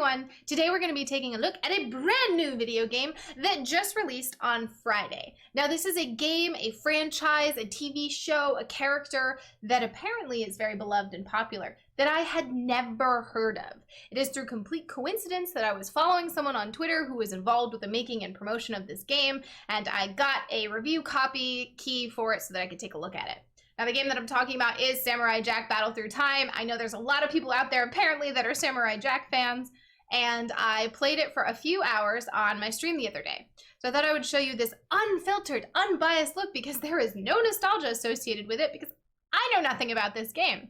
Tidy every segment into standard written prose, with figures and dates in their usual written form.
everyone! Today we're going to be taking a look at a brand new video game that just released on Friday. Now this is a game, a franchise, a TV show, a character that apparently is very beloved and popular that I had never heard of. It is through complete coincidence that I was following someone on Twitter who was involved with the making and promotion of this game, and I got a review copy key for it so that I could take a look at it. Now, the game that I'm talking about is Samurai Jack Battle Through Time. I know there's a lot of people out there, apparently, that are Samurai Jack fans, and I played it for a few hours on my stream the other day. So I thought I would show you this unfiltered, unbiased look because there is no nostalgia associated with it because I know nothing about this game.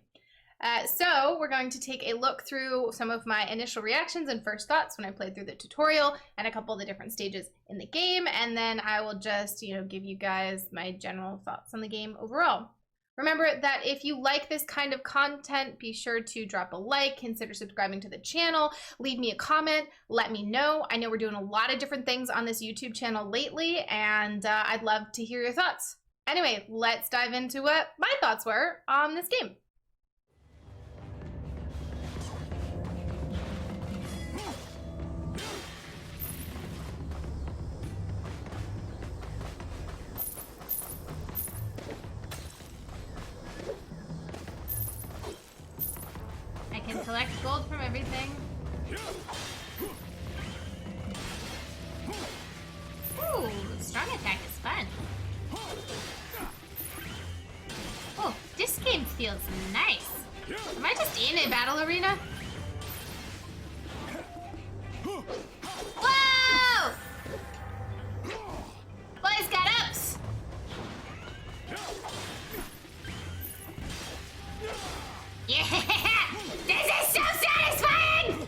So we're going to take a look through some of my initial reactions and first thoughts when I played through the tutorial and a couple of the different stages in the game, and then I will just, give you guys my general thoughts on the game overall. Remember that if you like this kind of content, be sure to drop a like, consider subscribing to the channel, leave me a comment, let me know. I know we're doing a lot of different things on this YouTube channel lately, and I'd love to hear your thoughts. Anyway, let's dive into what my thoughts were on this game. Can collect gold from everything. Ooh, strong attack is fun. Oh, this game feels nice. Am I just in a battle arena? Whoa! Boys got ups! Yeah! This is so satisfying!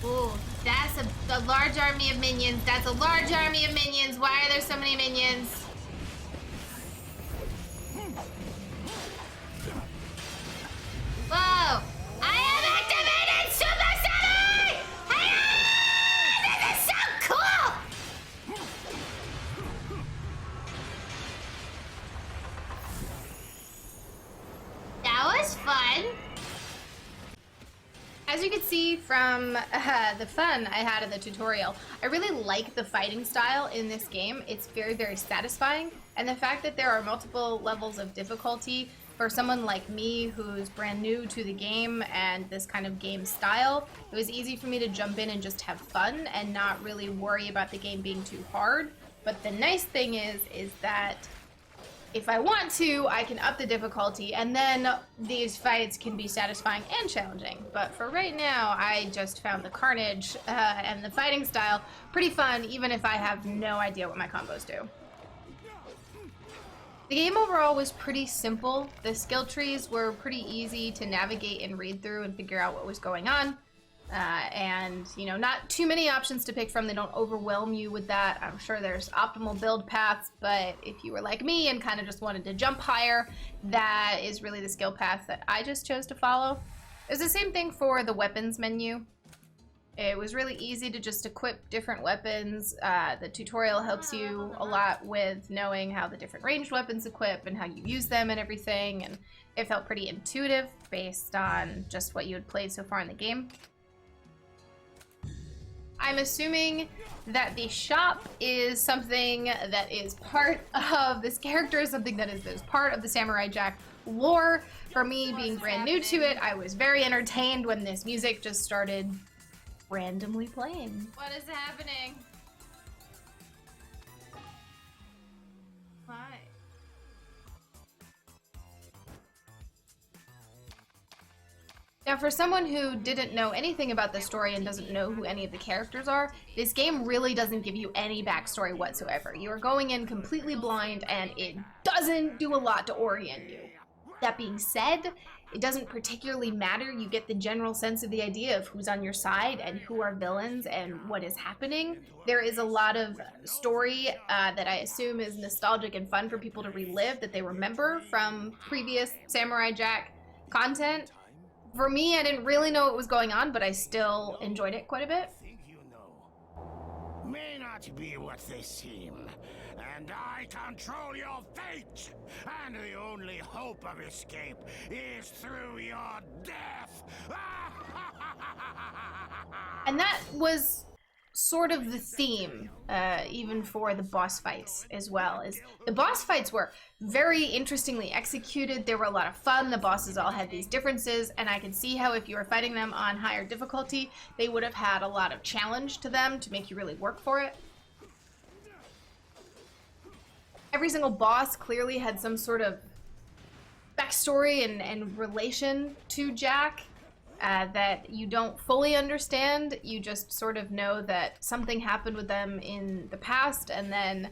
Ooh, that's a large army of minions. That's a large army of minions. Why are there so many minions? Whoa! I have activated Super City! This is so cool! That was fun. As you can see from the fun I had in the tutorial, I really like the fighting style in this game. It's very, very satisfying. And the fact that there are multiple levels of difficulty for someone like me who's brand new to the game and this kind of game style, it was easy for me to jump in and just have fun and not really worry about the game being too hard. But the nice thing is that if I want to, I can up the difficulty, and then these fights can be satisfying and challenging. But for right now, I just found the carnage and the fighting style pretty fun, even if I have no idea what my combos do. The game overall was pretty simple. The skill trees were pretty easy to navigate and read through and figure out what was going on. And not too many options to pick from. They don't overwhelm you with that. I'm sure there's optimal build paths, but if you were like me and kind of just wanted to jump higher, that is really the skill path that I just chose to follow. It was the same thing for the weapons menu. It was really easy to just equip different weapons. The tutorial helps you a lot with knowing how the different ranged weapons equip and how you use them and everything, and it felt pretty intuitive based on just what you had played so far in the game. I'm assuming that the shop is something that is part of this character, something that is part of the Samurai Jack lore. For me, being brand new to it, I was very entertained when this music just started randomly playing. What is happening? Why? Now, for someone who didn't know anything about the story and doesn't know who any of the characters are, this game really doesn't give you any backstory whatsoever. You are going in completely blind, and it doesn't do a lot to orient you. That being said, it doesn't particularly matter. You get the general sense of the idea of who's on your side and who are villains and what is happening. There is a lot of story that I assume is nostalgic and fun for people to relive that they remember from previous Samurai Jack content. For me, I didn't really know what was going on, but I still enjoyed it quite a bit. May not be what they seem, and I control your fate, and the only hope of escape is through your death. And that was sort of the theme, even for the boss fights as well. Is the boss fights were very interestingly executed. They were a lot of fun. The bosses all had these differences, and I could see how if you were fighting them on higher difficulty, they would have had a lot of challenge to them to make you really work for it. Every single boss clearly had some sort of backstory and relation to Jack. That you don't fully understand. You just sort of know that something happened with them in the past, and then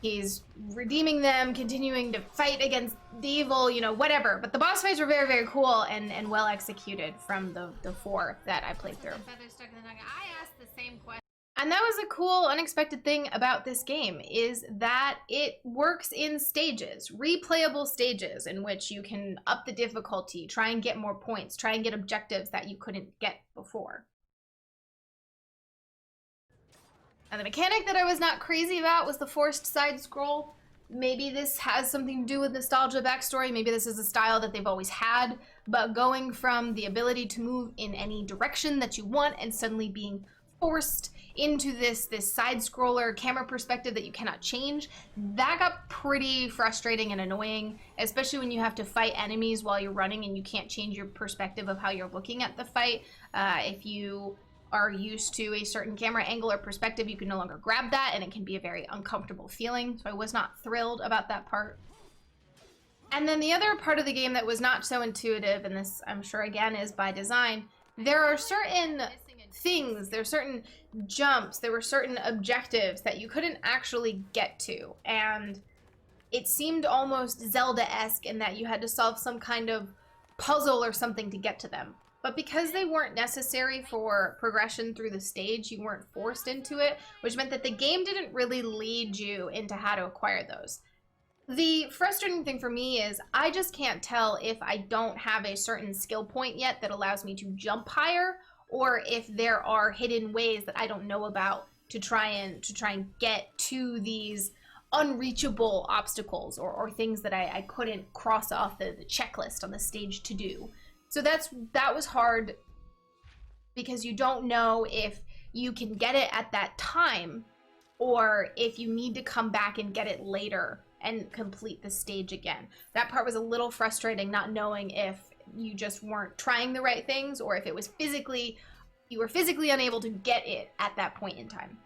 he's redeeming them, continuing to fight against the evil, you know, whatever. But the boss fights were very, very cool and well executed from the 4 that I played through. I asked the same question. And that was a cool, unexpected thing about this game, is that it works in stages, replayable stages, in which you can up the difficulty, try and get more points, try and get objectives that you couldn't get before. And the mechanic that I was not crazy about was the forced side scroll. Maybe this has something to do with nostalgia backstory, maybe this is a style that they've always had, but going from the ability to move in any direction that you want and suddenly being forced into this side scroller camera perspective that you cannot change, that got pretty frustrating and annoying, especially when you have to fight enemies while you're running and you can't change your perspective of how you're looking at the fight. If you are used to a certain camera angle or perspective, you can no longer grab that, and it can be a very uncomfortable feeling. So I was not thrilled about that part. And then the other part of the game that was not so intuitive, and this I'm sure again is by design, there are certain things, there are certain jumps, there were certain objectives that you couldn't actually get to, and it seemed almost Zelda-esque in that you had to solve some kind of puzzle or something to get to them. But because they weren't necessary for progression through the stage, you weren't forced into it, which meant that the game didn't really lead you into how to acquire those. The frustrating thing for me is I just can't tell if I don't have a certain skill point yet that allows me to jump higher, or if there are hidden ways that I don't know about to try and get to these unreachable obstacles or things that I couldn't cross off the checklist on the stage to do. So that was hard because you don't know if you can get it at that time or if you need to come back and get it later and complete the stage again. That part was a little frustrating, not knowing if you just weren't trying the right things or if it was you were physically unable to get it at that point in time.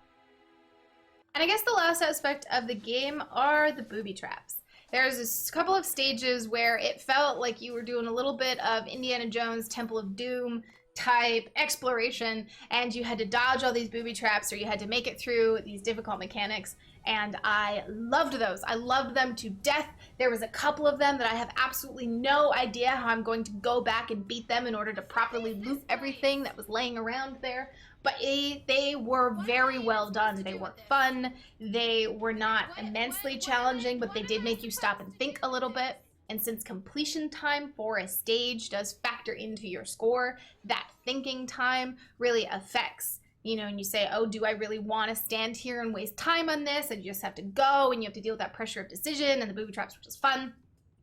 And I guess the last aspect of the game are the booby traps. There's a couple of stages where it felt like you were doing a little bit of Indiana Jones Temple of Doom type exploration, and you had to dodge all these booby traps, or you had to make it through these difficult mechanics, and I loved those. I loved them to death. There was a couple of them that I have absolutely no idea how I'm going to go back and beat them in order to properly loot everything that was laying around there, but they were very well done. They were fun. They were not immensely challenging, but they did make you stop and think a little bit. And since completion time for a stage does factor into your score, that thinking time really affects, you know, and you say, oh, do I really want to stand here and waste time on this? And you just have to go, and you have to deal with that pressure of decision, and the booby traps, which is fun.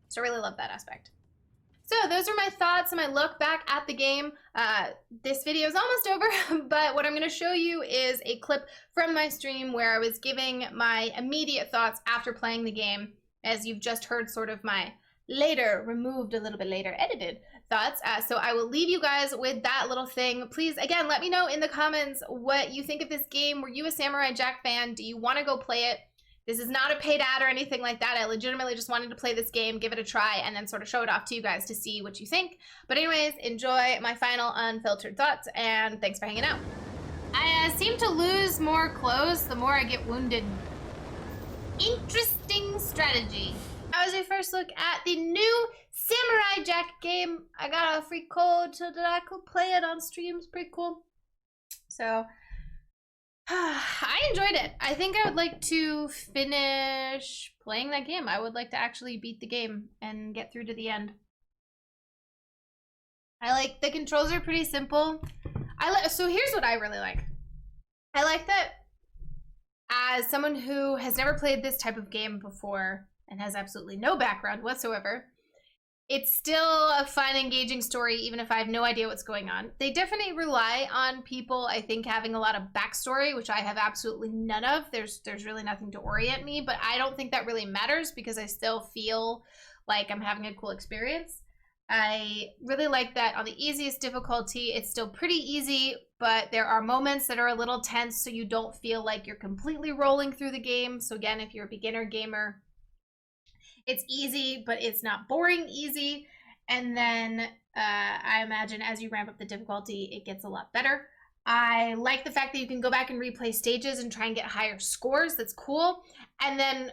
So I really love that aspect. So those are my thoughts and my look back at the game. This video is almost over, but what I'm going to show you is a clip from my stream where I was giving my immediate thoughts after playing the game, as you've just heard sort of my later, removed a little bit later, edited thoughts. So I will leave you guys with that little thing. Please, again, let me know in the comments what you think of this game. Were you a Samurai Jack fan? Do you want to go play it? This is not a paid ad or anything like that. I legitimately just wanted to play this game, give it a try, and then sort of show it off to you guys to see what you think. But anyways, enjoy my final unfiltered thoughts, and thanks for hanging out. I seem to lose more clothes the more I get wounded. Interesting strategy. That was a first look at the new Samurai Jack game. I got a free code so that I could play it on stream. It's pretty cool. So I enjoyed it. I think I would like to finish playing that game. I would like to actually beat the game and get through to the end. I like the controls are pretty simple. So here's what I really like. I like that as someone who has never played this type of game before and has absolutely no background whatsoever, it's still a fun, engaging story, even if I have no idea what's going on. They definitely rely on people, I think, having a lot of backstory, which I have absolutely none of. There's really nothing to orient me, but I don't think that really matters because I still feel like I'm having a cool experience. I really like that on the easiest difficulty, it's still pretty easy, but there are moments that are a little tense, so you don't feel like you're completely rolling through the game. So again, if you're a beginner gamer, it's easy, but it's not boring easy. And then I imagine as you ramp up the difficulty, it gets a lot better. I like the fact that you can go back and replay stages and try and get higher scores. That's cool. And then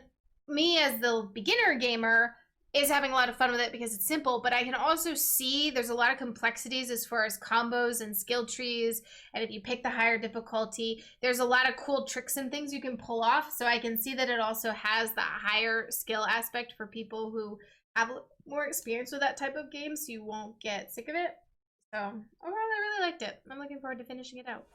me as the beginner gamer is having a lot of fun with it because it's simple, but I can also see there's a lot of complexities as far as combos and skill trees, and if you pick the higher difficulty, there's a lot of cool tricks and things you can pull off, so I can see that it also has that higher skill aspect for people who have more experience with that type of game, so you won't get sick of it. So overall, I really liked it. I'm looking forward to finishing it out.